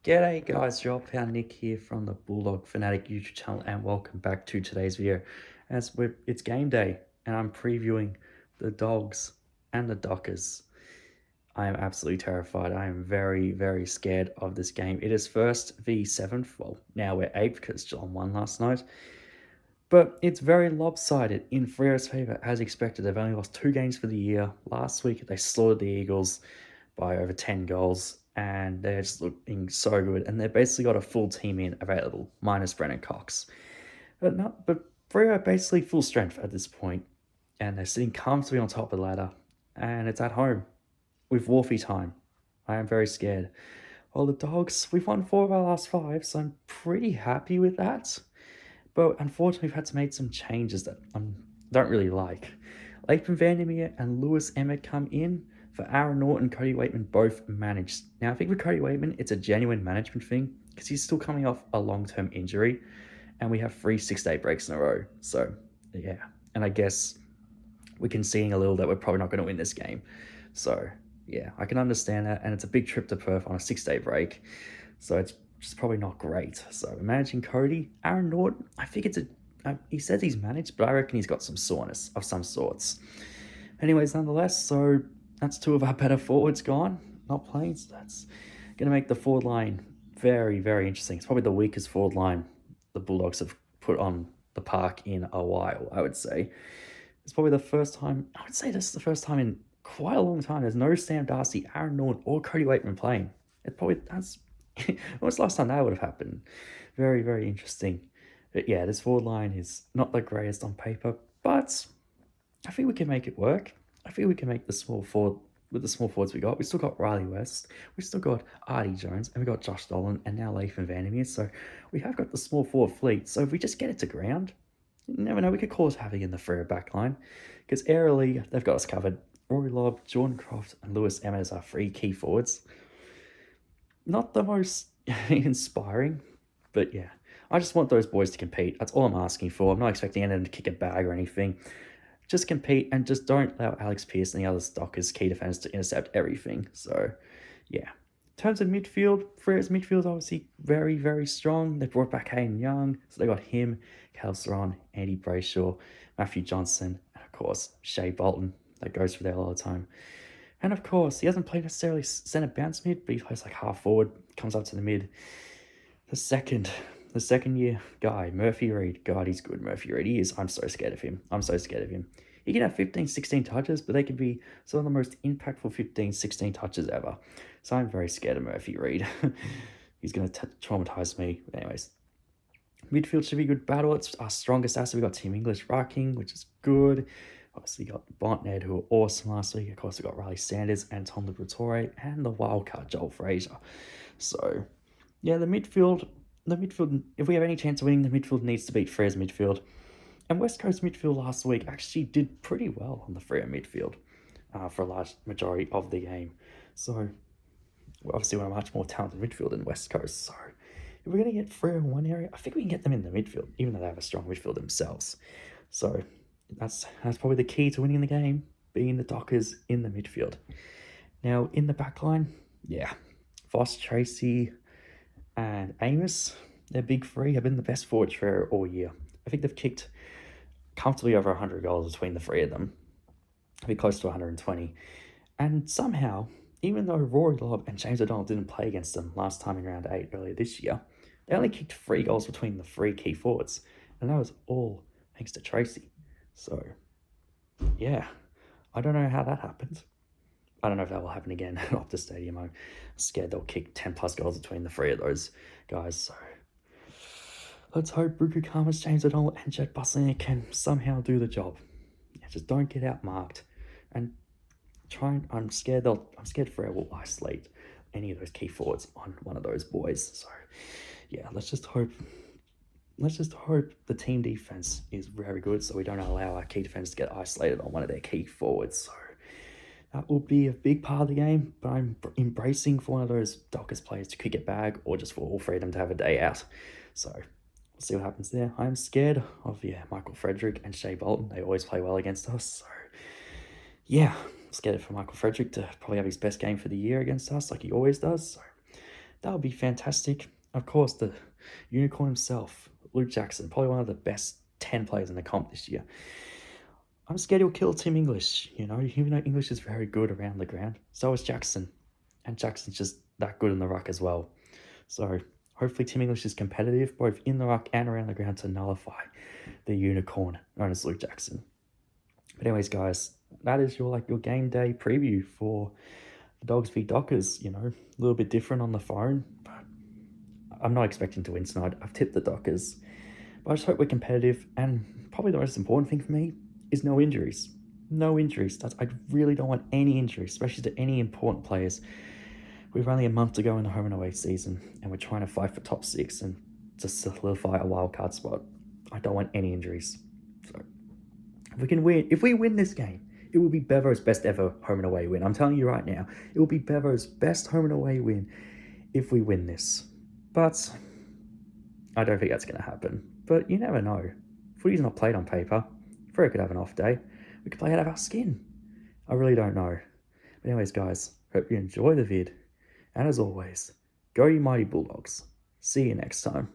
G'day guys, your old pal Nick here from the Bulldog Fanatic YouTube channel and welcome back to today's video. It's game day and I'm previewing the Dogs and the Dockers. I am absolutely terrified. I am very, very scared of this game. It is first v 7th. Well, now we're 8th because Geelong won last night. But it's very lopsided in Freo's favour as expected. They've only lost 2 games for the year. Last week they slaughtered the Eagles by over 10 goals and they're just looking so good. And they've basically got a full team in available, minus Brennan Cox. But Freo are basically full strength at this point, and they're sitting comfortably on top of the ladder, and it's at home with Wolfie time. I am very scared. Well, the Dogs, we've won 4 of our last 5, so I'm pretty happy with that. But unfortunately, we've had to make some changes that I don't really like. Latham Vandermeer and Lewis Emmett come in. For Aaron Norton, Cody Waitman both managed. Now, I think with Cody Waitman, it's a genuine management thing because he's still coming off a long-term injury and we have 3 6-day breaks in a row. So, yeah. And I guess we're conceding a little that we're probably not going to win this game. So, yeah, I can understand that. And it's a big trip to Perth on a 6-day break. So, it's just probably not great. So, we're managing Cody. Aaron Norton, I think he says he's managed, but I reckon he's got some soreness of some sorts. Anyways, nonetheless, so that's 2 of our better forwards gone, not playing. So that's going to make the forward line very, very interesting. It's probably the weakest forward line the Bulldogs have put on the park in a while, I would say. It's probably the first time, I would say this is the first time in quite a long time, there's no Sam Darcy, Aaron Norton, or Cody Waitman playing. That's when was the last time that would have happened? Very, very interesting. But yeah, this forward line is not the greatest on paper, but I think we can make it work. I think we can make the small forward with the small forwards we got. We still got Riley West, we still got Artie Jones, and we got Josh Dolan, and now Latham Vandermeer. So we have got the small forward fleet. So if we just get it to ground, you never know, we could cause havoc in the Freo backline. Because aerially, they've got us covered. Rory Lobb, Jordan Croft, and Lewis Emmett as our 3 key forwards. Not the most inspiring, but yeah. I just want those boys to compete. That's all I'm asking for. I'm not expecting anyone to kick a bag or anything. Just compete and just don't allow Alex Pearce and the other Dockers key defenders to intercept everything. So, yeah. In terms of midfield, Freo's midfield is obviously very, very strong. They brought back Hayden Young, so they got him, Cal Saron, Andy Brayshaw, Matthew Johnson, and of course, Shea Bolton. That goes for there a lot of the time. And of course, he hasn't played necessarily centre bounce mid, but he plays like half forward, comes up to the mid. The second year guy, Murphy Reid. God, he's good, Murphy Reid. He is. I'm so scared of him. He can have 15, 16 touches, but they can be some of the most impactful 15, 16 touches ever. So I'm very scared of Murphy Reid. He's going to traumatize me. But anyways, midfield should be a good battle. It's our strongest asset. We got Team English rocking, which is good. Obviously, you got Bontned, who were awesome last week. Of course, we got Riley Sanders and Tom Liberatore, and the wildcard Joel Fraser. So, yeah, the midfield, if we have any chance of winning, the midfield needs to beat Freo's midfield. And West Coast midfield last week actually did pretty well on the Freo midfield for a large majority of the game. So, obviously, we're a much more talented midfield than West Coast. So, if we're going to get Freo in one area, I think we can get them in the midfield, even though they have a strong midfield themselves. So, that's probably the key to winning the game, being the Dockers in the midfield. Now, in the back line, yeah, Voss, Tracy, and Amos, their big 3 have been the best forward trio all year. I think they've kicked comfortably over 100 goals between the 3 of them. I'll be close to 120. And somehow, even though Rory Lobb and James O'Donnell didn't play against them last time in round 8 earlier this year, they only kicked 3 goals between the 3 key forwards. And that was all thanks to Tracy. So, yeah, I don't know how that happened. I don't know if that will happen again at Optus Stadium. I'm scared they'll kick 10 plus goals between the 3 of those guys. So, let's hope Buku Khamis, James O'Donnell, and Jet Busslinger can somehow do the job. Yeah, just don't get outmarked. And I'm scared Freo will isolate any of those key forwards on one of those boys. So, yeah, let's just hope the team defense is very good so we don't allow our key defenders to get isolated on one of their key forwards. So that will be a big part of the game, but I'm embracing for one of those Dockers players to kick it back or just for all 3 of them to have a day out. So we'll see what happens there. I'm scared of, Michael Frederick and Shea Bolton. They always play well against us. So, yeah, I'm scared for Michael Frederick to probably have his best game for the year against us like he always does. So That would be fantastic. Of course, the unicorn himself, Luke Jackson, probably one of the best 10 players in the comp this year. I'm scared he'll kill Tim English, even though English is very good around the ground. So is Jackson. And Jackson's just that good in the ruck as well. So hopefully Tim English is competitive both in the ruck and around the ground to nullify the unicorn known as Luke Jackson. But anyways, guys, that is your game day preview for the Dogs v Dockers. A little bit different on the phone, but I'm not expecting to win tonight. I've tipped the Dockers, but I just hope we're competitive. And probably the most important thing for me is no injuries. No injuries. I really don't want any injuries, especially to any important players. We've only a month to go in the home and away season, and we're trying to fight for top 6 and to solidify a wildcard spot. I don't want any injuries. So if we win this game, it will be Bevo's best ever home and away win. I'm telling you right now, it will be Bevo's best home and away win if we win this. But I don't think that's going to happen. But you never know. Footy's not played on paper. Fredo could have an off day. We could play out of our skin. I really don't know. But anyways, guys, hope you enjoy the vid. And as always, go you mighty Bulldogs. See you next time.